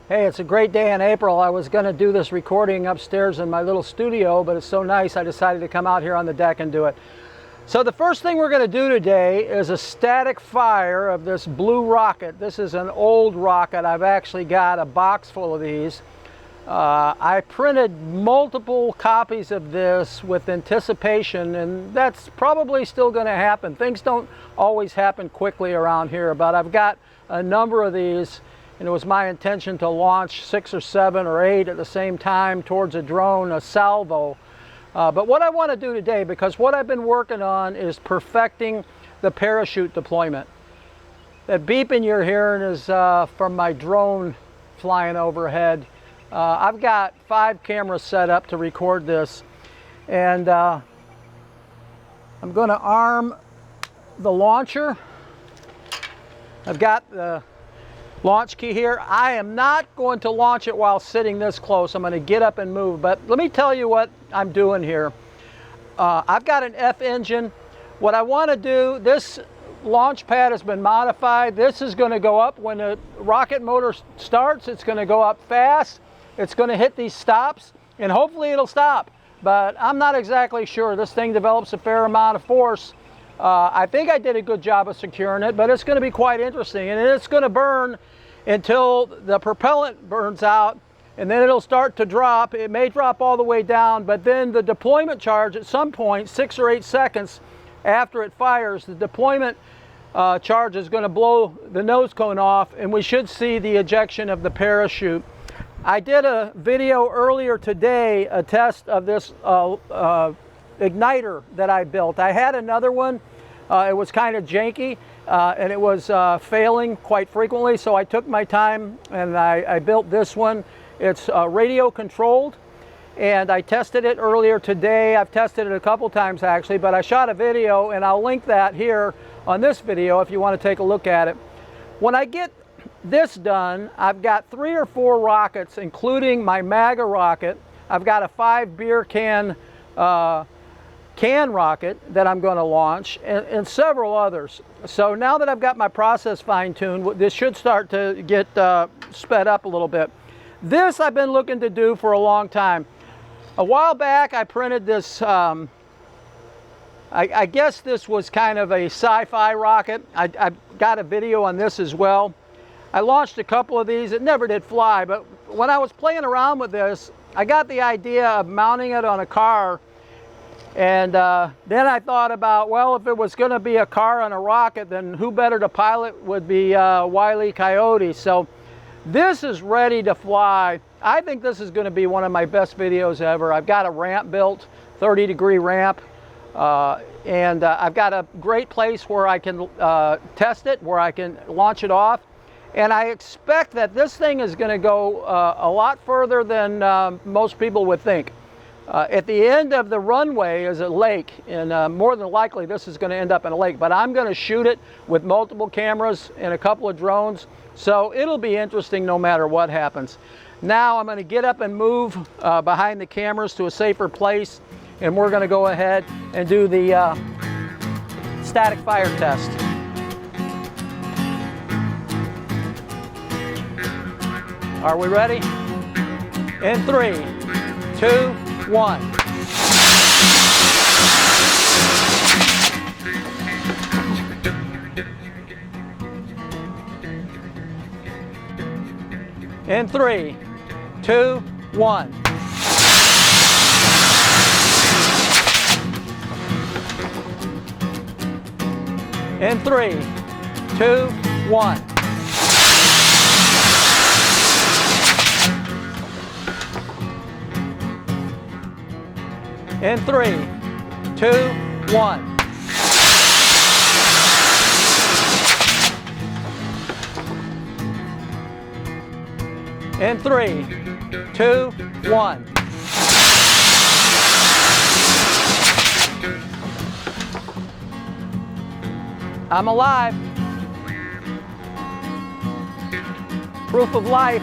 Hey, it's a great day in April. I was going to do this recording upstairs in my little studio, but it's so nice I decided to come out here on the deck and do it. So the first thing we're going to do today is a static fire of this blue rocket. This is an old rocket. I've actually got a box full of these. I printed multiple copies of this with anticipation, and that's probably still going to happen. Things don't always happen quickly around here, but I've got a number of these. And it was my intention to launch 6 or 7 or 8 at the same time towards a drone, a salvo. But what I want to do today, because what I've been working on is perfecting the parachute deployment. That beeping you're hearing is from my drone flying overhead. I've got 5 cameras set up to record this. And I'm going to arm the launcher. I've got the launch key here. I am not going to launch it while sitting this close. I'm going to get up and move. But let me tell you what I'm doing here. I've got an F engine. What I want to do, this launch pad has been modified. This is going to go up when the rocket motor starts. It's going to go up fast. It's going to hit these stops, and hopefully it'll stop. But I'm not exactly sure. This thing develops a fair amount of force. I think I did a good job of securing it, but it's going to be quite interesting. And it's going to burn until the propellant burns out, and then it'll start to drop. It may drop all the way down, but then the deployment charge at some point, 6 or 8 seconds after it fires, the deployment charge is going to blow the nose cone off, and we should see the ejection of the parachute. I did a video earlier today, a test of this igniter that I built. I had another one. It was kind of janky and it was failing quite frequently, so I took my time and I built this one. It's radio controlled, and I tested it earlier today. I've tested it a couple times actually, but I shot a video and I'll link that here on this video if you want to take a look at it. When I get this done, I've got 3 or 4 rockets, including my Vega Rocket. I've got a 5 beer can rocket that I'm going to launch, and several others. So now that I've got my process fine-tuned, this should start to get sped up a little bit. This I've been looking to do for a long time. A while back I printed this, I guess this was kind of a sci-fi rocket. I've got a video on this as well. I launched a couple of these. It never did fly, but when I was playing around with this, I got the idea of mounting it on a car. And then I thought about, well, if it was going to be a car on a rocket, then who better to pilot would be Wile E. Coyote. So this is ready to fly. I think this is going to be one of my best videos ever. I've got a ramp built, 30-degree ramp, and I've got a great place where I can test it, where I can launch it off. And I expect that this thing is going to go a lot further than most people would think. At the end of the runway is a lake, and more than likely this is going to end up in a lake, but I'm going to shoot it with multiple cameras and a couple of drones, so it'll be interesting no matter what happens. Now I'm going to get up and move behind the cameras to a safer place, and we're going to go ahead and do the static fire test. Are we ready? In 3, 2, 1. In 3, 2, 1. In 3, 2, 1. In 3, 2, 1. In 3, 2, 1. I'm alive. Proof of life.